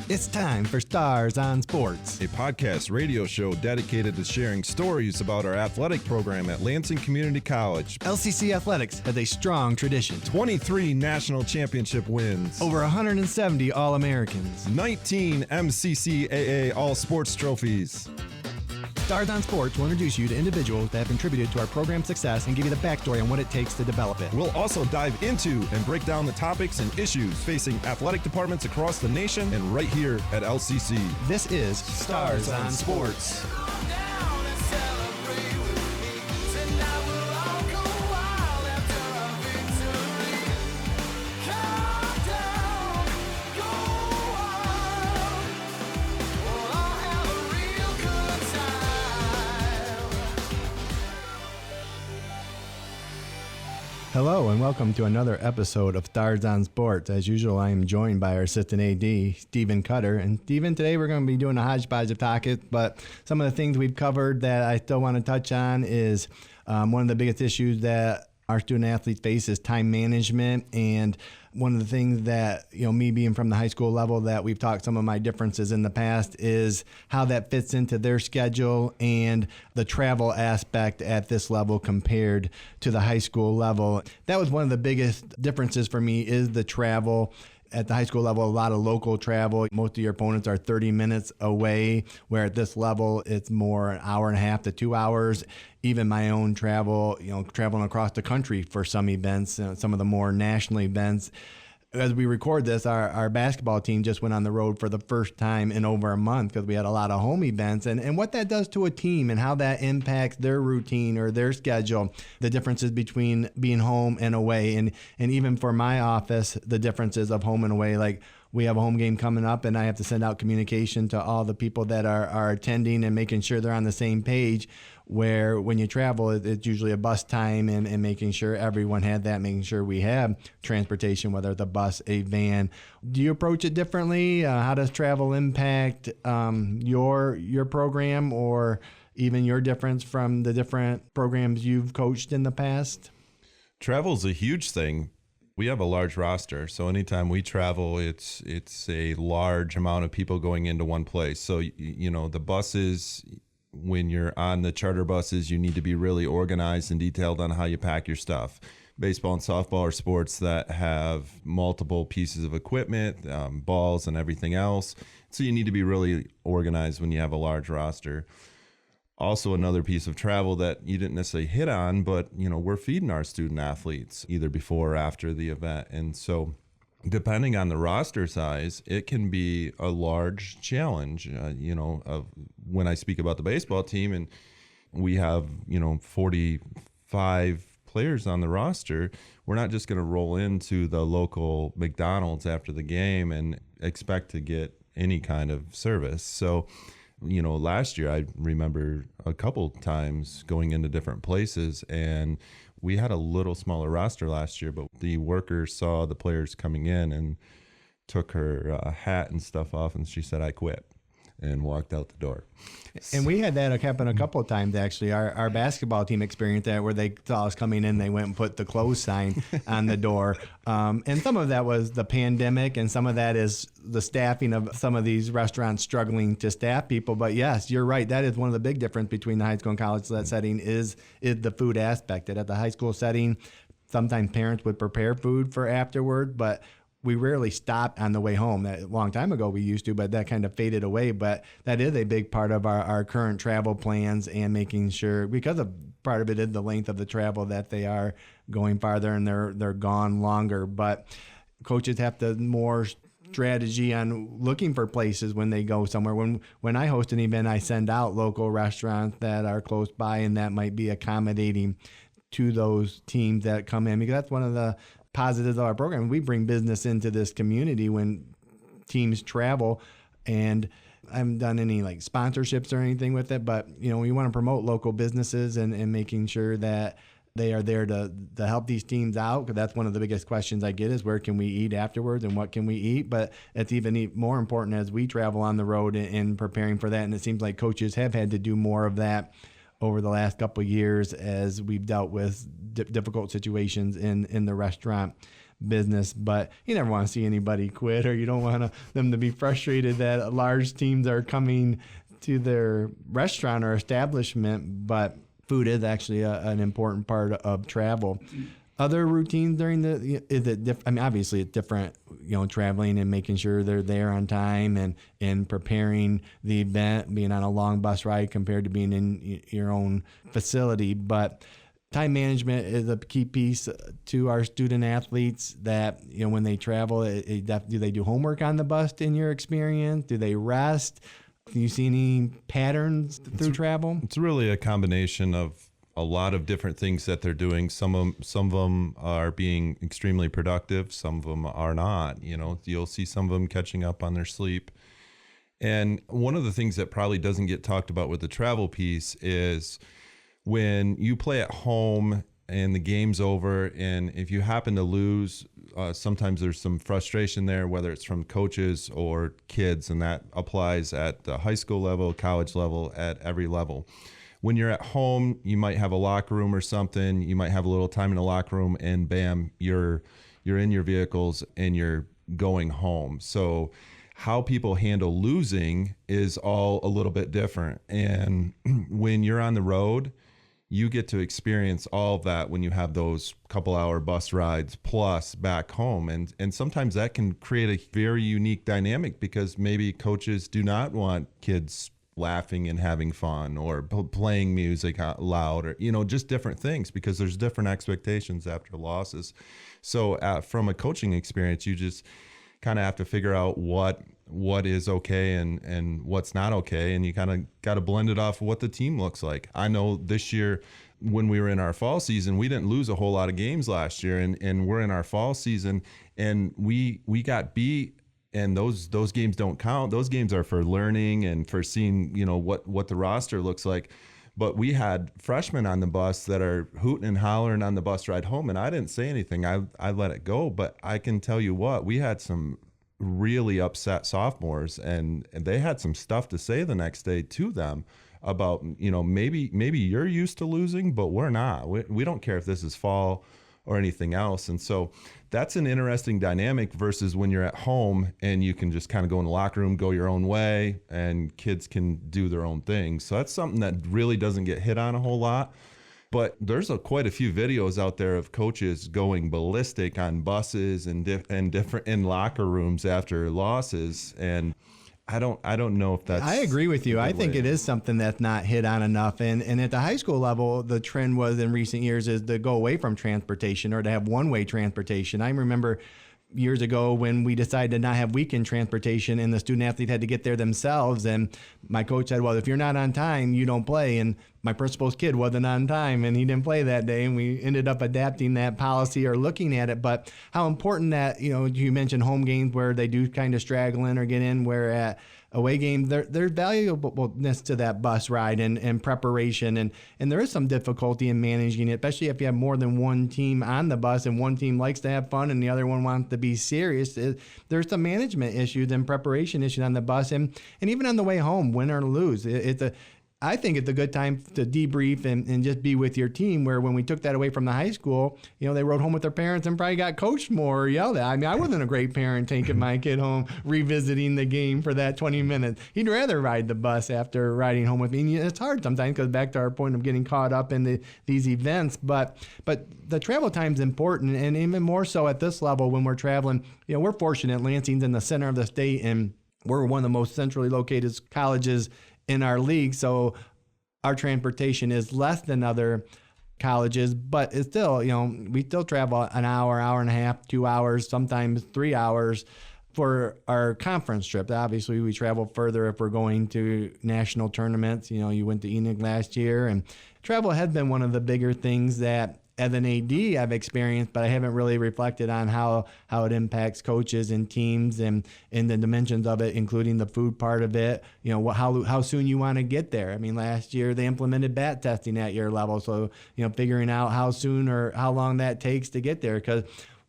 It's time for Stars on Sports, a podcast radio show dedicated to sharing stories about our athletic program at Lansing Community College. LCC Athletics has a strong tradition. 23 national championship wins. Over 170 All-Americans. 19 MCCAA All-Sports trophies. Stars on Sports will introduce you to individuals that have contributed to our program's success and give you the backstory on what it takes to develop it. We'll also dive into and break down the topics and issues facing athletic departments across the nation and right here at LCC. This is Stars on Sports. Hello and welcome to another episode of Stars on Sports. As usual, I am joined by our assistant AD, Stephen Cutter. And Stephen, today we're going to be doing a hodgepodge of topics, but some of the things we've covered that I still want to touch on is one of the biggest issues that our student athletes face is time management. And one of the things that, me being from the high school level that we've talked some of my differences in the past is how that fits into their schedule and the travel aspect at this level compared to the high school level. That was one of the biggest differences for me is the travel. At the high school level, a lot of local travel. Most of your opponents are 30 minutes away, where at this level, it's more an hour and a half to 2 hours. Even my own travel, traveling across the country for some events, some of the more national events. As we record this, our basketball team just went on the road for the first time in over a month because we had a lot of home events. And what that does to a team and how that impacts their routine or their schedule, the differences between being home and away. And even for my office, the differences of home and away. Like we have a home game coming up and I have to send out communication to all the people that are attending and making sure they're on the same page. Where when you travel, it's usually a bus time and making sure everyone had that, making sure we have transportation, whether it's a bus, a van. Do you approach it differently? How does travel impact your program or even your difference from the different programs you've coached in the past? Travel's a huge thing. We have a large roster, so anytime we travel, it's a large amount of people going into one place. So, the buses, when you're on the charter buses, you need to be really organized and detailed on how you pack your stuff. Baseball and softball are sports that have multiple pieces of equipment, balls and everything else. So you need to be really organized when you have a large roster. Also, another piece of travel that you didn't necessarily hit on, but, we're feeding our student athletes either before or after the event. And so depending on the roster size, it can be a large challenge, when I speak about the baseball team and we have, 45 players on the roster, we're not just going to roll into the local McDonald's after the game and expect to get any kind of service. So, last year I remember a couple times going into different places and we had a little smaller roster last year, but the workers saw the players coming in and took her hat and stuff off and she said, "I quit," and walked out the door. And we had that happen a couple of times, actually. Our basketball team experienced that where they saw us coming in, they went and put the close sign on the door. And some of that was the pandemic, and some of that is the staffing of some of these restaurants struggling to staff people. But yes, you're right. That is one of the big difference between the high school and college setting is the food aspect. That at the high school setting, sometimes parents would prepare food for afterward, but we rarely stopped on the way home. That a long time ago we used to, but that kind of faded away. But that is a big part of our current travel plans and making sure, because of part of it is the length of the travel, that they are going farther and they're gone longer. But coaches have to more strategy on looking for places when they go somewhere. When I host an event, I send out local restaurants that are close by and that might be accommodating to those teams that come in, because that's one of the positives of our program. We bring business into this community when teams travel, and I haven't done any like sponsorships or anything with it, but we want to promote local businesses and making sure that they are there to help these teams out, because that's one of the biggest questions I get is where can we eat afterwards and what can we eat? But it's even more important as we travel on the road and preparing for that. And it seems like coaches have had to do more of that over the last couple of years as we've dealt with difficult situations in the restaurant business, but you never want to see anybody quit, or you don't want them to be frustrated that large teams are coming to their restaurant or establishment. But food is actually an important part of travel. Other routines during is it I mean, obviously it's different, traveling and making sure they're there on time and preparing the event, being on a long bus ride compared to being in your own facility. But time management is a key piece to our student athletes that, when they travel, do they do homework on the bus in your experience? Do they rest? Do you see any patterns through travel? It's really a combination of a lot of different things that they're doing. Some of them are being extremely productive. Some of them are not. You'll see some of them catching up on their sleep. And one of the things that probably doesn't get talked about with the travel piece is when you play at home and the game's over, and if you happen to lose, sometimes there's some frustration there, whether it's from coaches or kids, and that applies at the high school level, college level, at every level. When you're at home, you might have a locker room or something. You might have a little time in the locker room, and bam, you're in your vehicles and you're going home. So how people handle losing is all a little bit different. And when you're on the road, you get to experience all of that when you have those couple hour bus rides plus back home. And sometimes that can create a very unique dynamic, because maybe coaches do not want kids laughing and having fun, or playing music out loud, or just different things, because there's different expectations after losses. So from a coaching experience, you just kind of have to figure out what is okay and what's not okay, and you kind of got to blend it off of what the team looks like. I know this year, when we were in our fall season, we didn't lose a whole lot of games last year, and we're in our fall season, and we got beat. And those games don't count. Those games are for learning and for seeing, what the roster looks like. But we had freshmen on the bus that are hooting and hollering on the bus ride home, and I didn't say anything. I let it go. But I can tell you what, we had some really upset sophomores, and they had some stuff to say the next day to them about, maybe you're used to losing, but we're not. We don't care if this is fall or anything else. And so that's an interesting dynamic versus when you're at home and you can just kind of go in the locker room, go your own way, and kids can do their own thing. So that's something that really doesn't get hit on a whole lot. But there's quite a few videos out there of coaches going ballistic on buses and different in locker rooms after losses. And I don't know if that's... I agree with you. I think it is something that's not hit on enough. And at the high school level, the trend was in recent years is to go away from transportation, or to have one-way transportation. I remember years ago when we decided to not have weekend transportation, and the student athlete had to get there themselves. And my coach said, well, if you're not on time, you don't play. And my principal's kid wasn't on time, and he didn't play that day. And we ended up adapting that policy or looking at it. But how important that, you mentioned home games where they do kind of straggle in or get in, where at away games, there's valuableness to that bus ride and preparation. And there is some difficulty in managing it, especially if you have more than one team on the bus and one team likes to have fun and the other one wants to be serious. There's some management issues and preparation issues on the bus, and even on the way home, win or lose. I think it's a good time to debrief and just be with your team, where when we took that away from the high school, they rode home with their parents and probably got coached more or yelled at. I mean, I wasn't a great parent taking my kid home, revisiting the game for that 20 minutes. He'd rather ride the bus after riding home with me. And it's hard sometimes, because back to our point of getting caught up in these events. But the travel time's important, and even more so at this level when we're traveling. We're fortunate. Lansing's in the center of the state, and we're one of the most centrally located colleges in our league, so our transportation is less than other colleges, but it's still, we still travel an hour, hour and a half, 2 hours, sometimes 3 hours for our conference trip. Obviously, we travel further if we're going to national tournaments. You went to Enoch last year, and travel has been one of the bigger things that as an AD I've experienced, but I haven't really reflected on how it impacts coaches and teams and the dimensions of it, including the food part of it, how soon you want to get there. I mean, last year they implemented BAT testing at your level. So, figuring out how soon or how long that takes to get there. Because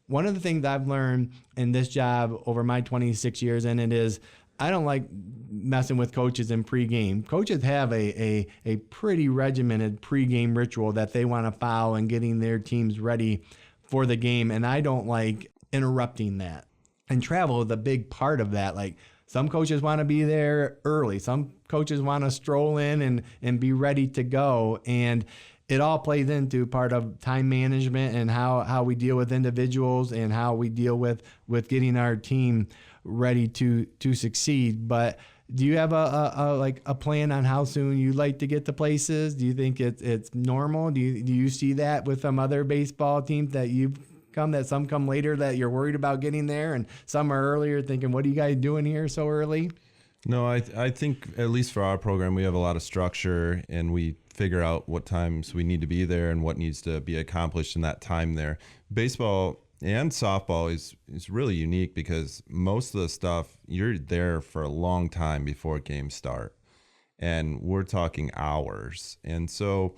one of the things I've learned in this job over my 26 years in it is I don't like messing with coaches in pregame. Coaches have a pretty regimented pregame ritual that they want to follow in getting their teams ready for the game. And I don't like interrupting that. And travel is a big part of that. Like, some coaches want to be there early. Some coaches want to stroll in and be ready to go. And it all plays into part of time management and how we deal with individuals and how we deal with getting our team ready to succeed. But do you have a plan on how soon you'd like to get to places? Do you think it's normal? Do you see that with some other baseball teams that you've that some come later that you're worried about getting there, and some are earlier thinking, what are you guys doing here so early? No, I think at least for our program, we have a lot of structure, and we figure out what times we need to be there and what needs to be accomplished in that time there. Baseball and softball is really unique because most of the stuff, you're there for a long time before games start, and we're talking hours. And so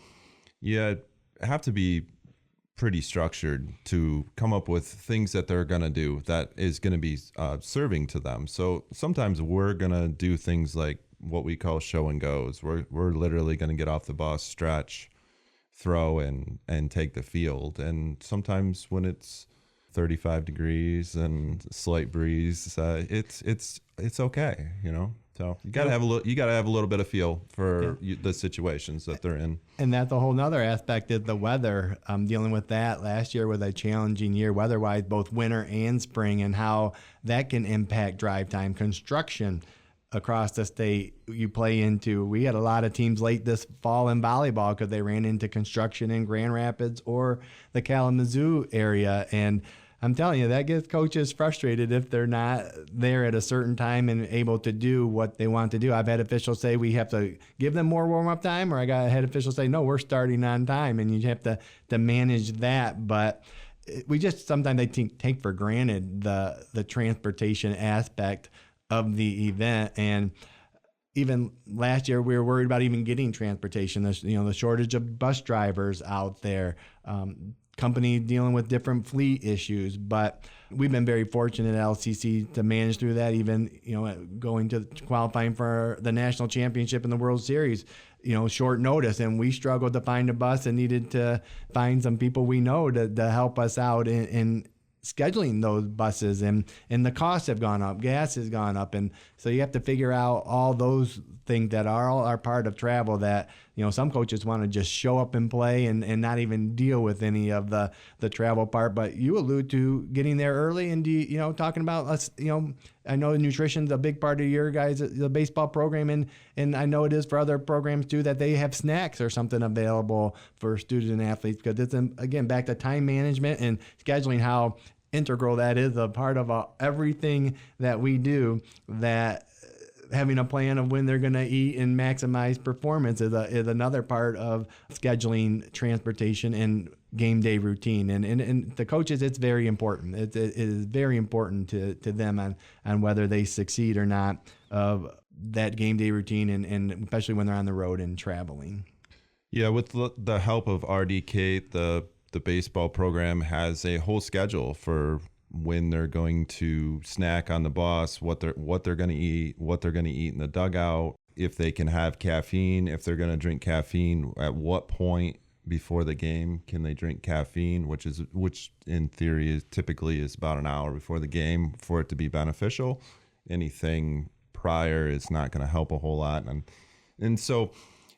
you have to be pretty structured to come up with things that they're going to do that is going to be serving to them. So sometimes we're going to do things like what we call show and goes. We're literally going to get off the bus, stretch, throw, and take the field. And sometimes when it's 35 degrees and slight breeze, it's okay, you know. So you gotta have a little bit of feel for the situations that they're in. And that's a whole nother aspect is the weather. Dealing with that last year was a challenging year weather-wise, both winter and spring, and how that can impact drive time. Construction across the state you play into. We had a lot of teams late this fall in volleyball because they ran into construction in Grand Rapids or the Kalamazoo area. And I'm telling you, that gets coaches frustrated if they're not there at a certain time and able to do what they want to do. I've had officials say we have to give them more warm-up time, or I had officials say, no, we're starting on time, and you have to manage that. But we just sometimes I think take for granted the transportation aspect of the event. And even last year, we were worried about even getting transportation. The shortage of bus drivers out there. Company dealing with different fleet issues, but we've been very fortunate at LCC to manage through that, even going to qualifying for the national championship and the World Series, short notice, and we struggled to find a bus and needed to find some people we know to help us out in scheduling those buses, and the costs have gone up, gas has gone up, and so you have to figure out all those things that are part of travel that some coaches want to just show up and play and not even deal with any of the travel part. But you allude to getting there early, and talking about us, I know nutrition's a big part of your guys' the baseball program, and I know it is for other programs too, that they have snacks or something available for students and athletes, because it's, again, back to time management and scheduling, how integral that is a part of everything that we do, that having a plan of when they're going to eat and maximize performance is another part of scheduling transportation and game day routine. And the coaches, it's very important. It is very important to them on whether they succeed or not of that game day routine, and especially when they're on the road and traveling. Yeah, with the help of RDK, the baseball program has a whole schedule for when they're going to snack on the bus, what they're going to eat, what they're going to eat in the dugout, if they can have caffeine, if they're going to drink caffeine, at what point before the game can they drink caffeine, which in theory typically is about an hour before the game for it to be beneficial. Anything prior is not going to help a whole lot, and so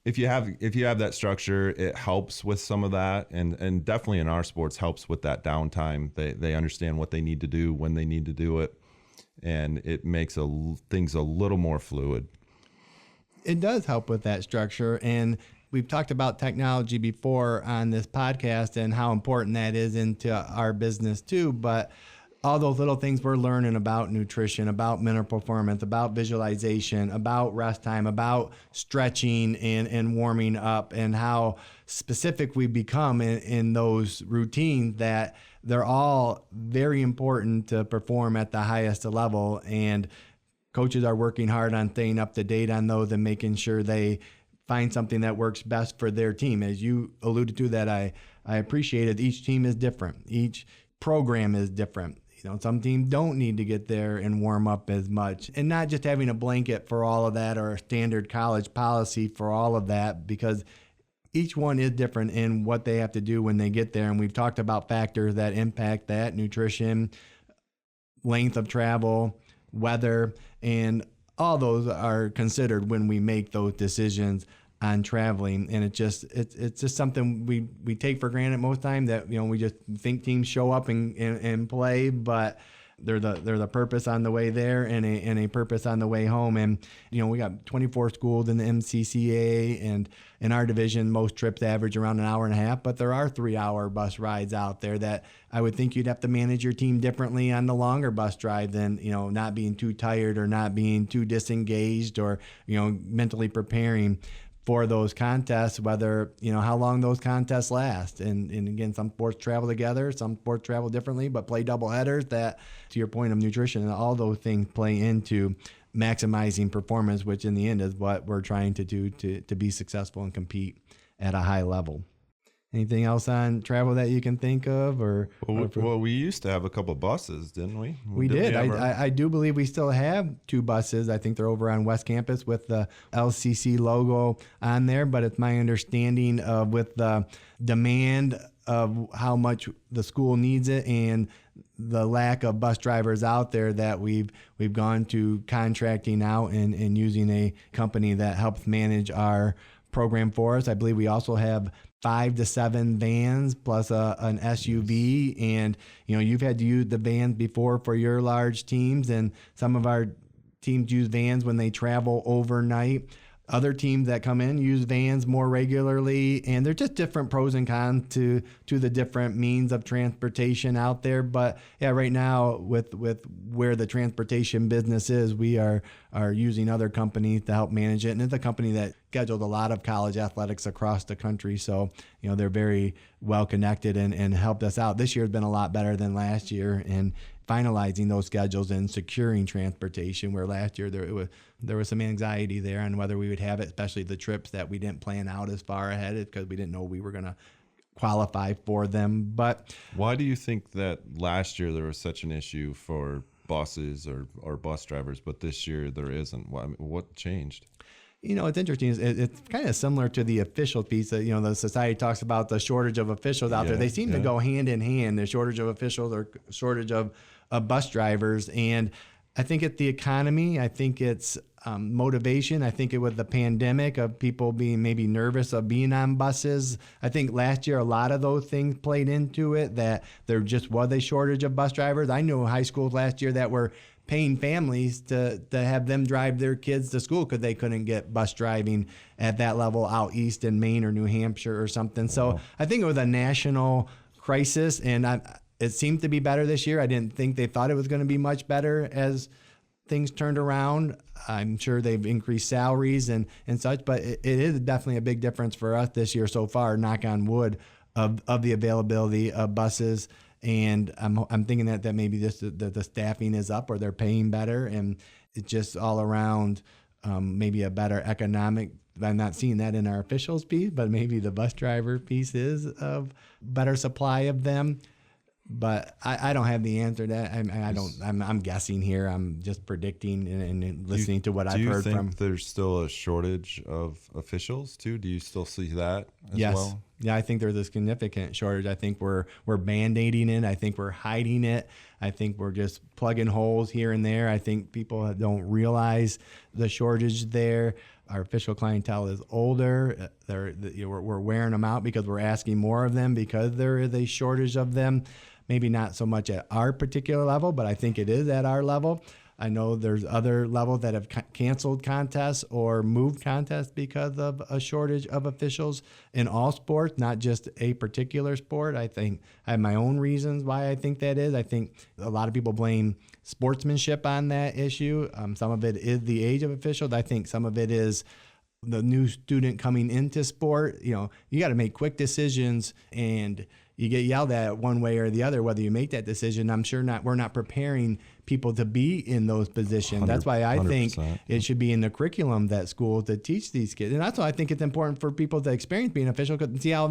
if you have that structure, it helps with some of that, and definitely in our sports helps with that downtime. They understand what they need to do when they need to do it, and it makes things a little more fluid. It does help with that structure, and we've talked about technology before on this podcast and how important that is into our business too, but all those little things we're learning about nutrition, about mental performance, about visualization, about rest time, about stretching and warming up, and how specific we become in those routines, that they're all very important to perform at the highest level. And coaches are working hard on staying up to date on those and making sure they find something that works best for their team. As you alluded to, that I appreciated, each team is different. Each program is different. Some teams don't need to get there and warm up as much, and not just having a blanket for all of that or a standard college policy for all of that, because each one is different in what they have to do when they get there. And we've talked about factors that impact that: nutrition, length of travel, weather, and all those are considered when we make those decisions on traveling. And it's just something we take for granted most time, that we just think teams show up and play, but they're the purpose on the way there and a purpose on the way home. And we got 24 schools in the MCCA, and in our division most trips average around an hour and a half, but there are 3-hour bus rides out there that I would think you'd have to manage your team differently on the longer bus drive than not being too tired or not being too disengaged, or mentally preparing for those contests, whether, how long those contests last. And again, some sports travel together, some sports travel differently, but play double headers. That, to your point of nutrition, and all those things play into maximizing performance, which in the end is what we're trying to do to be successful and compete at a high level. Anything else on travel that you can think of? Well, we used to have a couple of buses, didn't we? We did. I do believe we still have 2 buses. I think they're over on West Campus with the LCC logo on there. But it's my understanding with the demand of how much the school needs it and the lack of bus drivers out there, that we've gone to contracting out and using a company that helps manage our program for us. I believe we also have 5 to 7 vans plus an SUV, and you've had to use the vans before for your large teams, and some of our teams use vans when they travel overnight. Other teams that come in use vans more regularly, and they're just different pros and cons to the different means of transportation out there. But yeah, right now with where the transportation business is, we are using other companies to help manage it, and it's a company that scheduled a lot of college athletics across the country. So they're very well connected and helped us out. This year has been a lot better than last year, and finalizing those schedules and securing transportation, where last year there was some anxiety there on whether we would have it, especially the trips that we didn't plan out as far ahead, because we didn't know we were going to qualify for them. But why do you think that last year there was such an issue for buses or bus drivers, but this year there isn't? What changed? It's interesting. It's kind of similar to the official piece that, the society talks about the shortage of officials out there. They seem to go hand in hand, the shortage of officials or shortage of bus drivers. And I think it's the economy. I think it's motivation. I think it was the pandemic of people being maybe nervous of being on buses. I think last year a lot of those things played into it, that there just was a shortage of bus drivers. I knew high schools last year that were paying families to have them drive their kids to school because they couldn't get bus driving at that level out east in Maine or New Hampshire or something. So I think it was a national crisis, and it seemed to be better this year. I didn't think they thought it was going to be much better as things turned around. I'm sure they've increased salaries and such, but it is definitely a big difference for us this year so far, knock on wood, of the availability of buses. And I'm thinking that maybe the staffing is up, or they're paying better, and it's just all around maybe a better economic. I'm not seeing that in our officials piece, but maybe the bus driver piece is of better supply of them. But I don't have the answer to that. I'm guessing here. I'm just predicting and listening to what I've heard from. Do you think there's still a shortage of officials too? Do you still see that as well? Yeah, I think there's a significant shortage. I think we're band-aiding it. I think we're hiding it. I think we're just plugging holes here and there. I think people don't realize the shortage there. Our official clientele is older. We're wearing them out because we're asking more of them because there is a shortage of them. Maybe not so much at our particular level, but I think it is at our level. I know there's other levels that have canceled contests or moved contests because of a shortage of officials in all sports, not just a particular sport. I think I have my own reasons why I think that is. I think a lot of people blame sportsmanship on that issue. Some of it is the age of officials. I think some of it is the new student coming into sport. You got to make quick decisions, and you get yelled at one way or the other whether you make that decision. I'm sure we're not preparing people to be in those positions. That's why I think it should be in the curriculum that schools to teach these kids. And that's why I think it's important for people to experience being official, and see how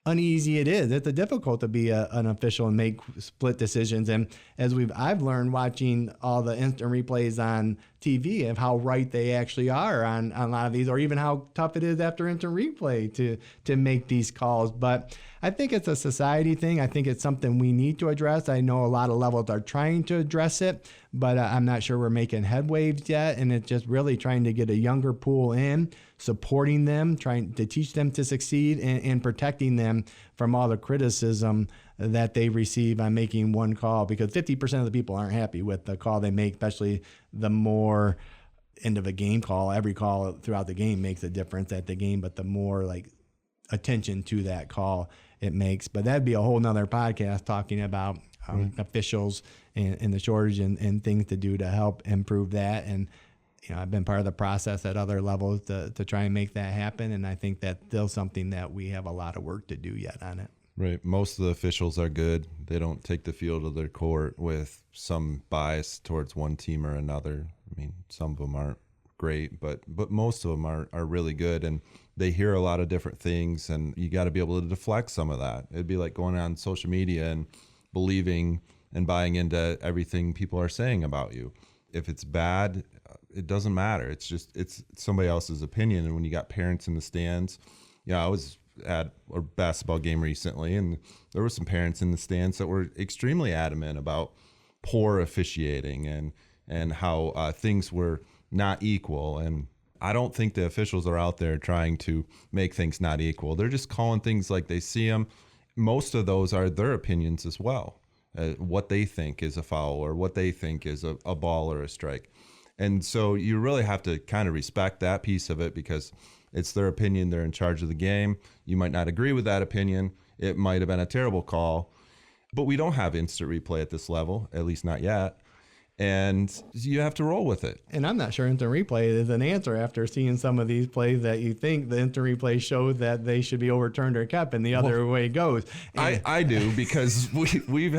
uneasy it is. It's difficult to be an official and make split decisions. And as I've learned watching all the instant replays on TV of how right they actually are on a lot of these, or even how tough it is after instant replay to make these calls. But I think it's a society thing. I think it's something we need to address. I know a lot of levels are trying to address it, but I'm not sure we're making headwaves yet. And it's just really trying to get a younger pool in, supporting them, trying to teach them to succeed, and protecting them from all the criticism that they receive on making one call, because 50% of the people aren't happy with the call they make, especially the more end of a game call. Every call throughout the game makes a difference at the game, but the more like attention to that call it makes. But that'd be a whole nother podcast talking about officials and the shortage and things to do to help improve that. And I've been part of the process at other levels to try and make that happen. And I think that's still something that we have a lot of work to do yet on it. Right. Most of the officials are good. They don't take the field of their court with some bias towards one team or another. I mean, some of them aren't great, but most of them are really good, and they hear a lot of different things, and you got to be able to deflect some of that. It'd be like going on social media and believing and buying into everything people are saying about you. If it's bad, it doesn't matter. It's somebody else's opinion. And when you got parents in the stands, I was at a basketball game recently, and there were some parents in the stands that were extremely adamant about poor officiating and how things were not equal. And I don't think the officials are out there trying to make things not equal. They're just calling things like they see them. Most of those are their opinions as well. What they think is a foul or what they think is a ball or a strike. And so you really have to kind of respect that piece of it, because it's their opinion. They're in charge of the game. You might not agree with that opinion. It might have been a terrible call, but we don't have instant replay at this level, at least not yet. And you have to roll with it. And I'm not sure instant replay is an answer after seeing some of these plays that you think the instant replay shows that they should be overturned or kept, and the other way goes. I do, because we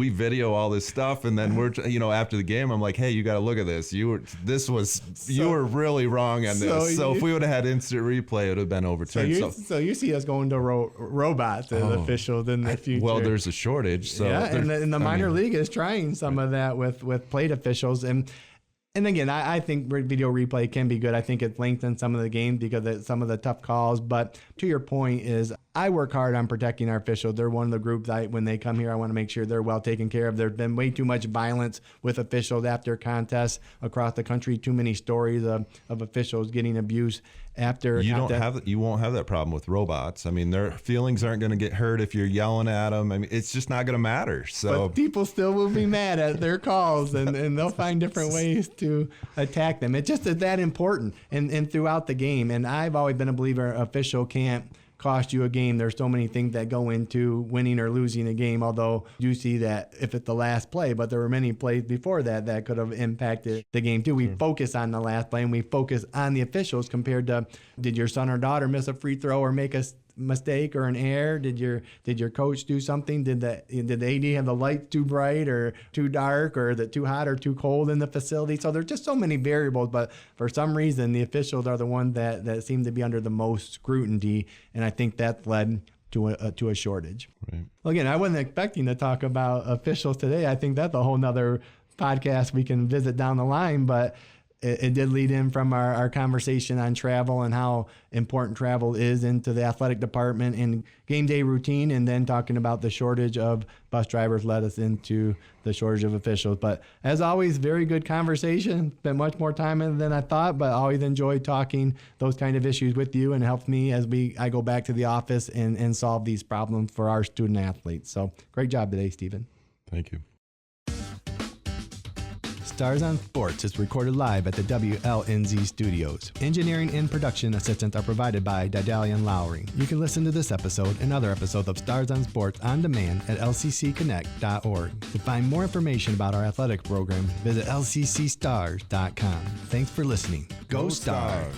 video all this stuff, and then we're after the game I'm like, hey, you got to look at this. You were really wrong on this. So if we would have had instant replay, it would have been overturned. So you see us going to robots as officials in the future. Well, there's a shortage. So yeah, and the minor league is trying some of that with plate officials. And again, I think video replay can be good. I think it lengthens some of the games because of some of the tough calls. But to your point is, I work hard on protecting our officials. They're one of the groups when they come here, I want to make sure they're well taken care of. There's been way too much violence with officials after contests across the country. Too many stories of officials getting abused after you won't have that problem with robots. I mean, their feelings aren't going to get hurt if you're yelling at them. I mean, it's just not going to matter. So but people still will be mad at their calls, and they'll find different ways to attack them. It just is that important and throughout the game. And I've always been a believer an official can't cost you a game. There's so many things that go into winning or losing a game, although you see that if it's the last play, but there were many plays before that could have impacted the game too. We focus on the last play, and we focus on the officials compared to, did your son or daughter miss a free throw or make a mistake or an error? Did your coach do something? Did the AD have the lights too bright or too dark, or is it too hot or too cold in the facility? So there's just so many variables, but for some reason the officials are the ones that seem to be under the most scrutiny, and I think that led to a shortage. Right. Well, again, I wasn't expecting to talk about officials today. I think that's a whole nother podcast we can visit down the line, but it did lead in from our conversation on travel and how important travel is into the athletic department and game day routine, and then talking about the shortage of bus drivers led us into the shortage of officials. But as always, very good conversation. Spent much more time than I thought, but always enjoyed talking those kind of issues with you, and helps me as I go back to the office and solve these problems for our student athletes. So great job today, Stephen. Thank you. Stars on Sports is recorded live at the WLNZ studios. Engineering and production assistance are provided by Didalian Lowry. You can listen to this episode and other episodes of Stars on Sports on demand at lccconnect.org. To find more information about our athletic program, visit lccstars.com. Thanks for listening. Go Stars!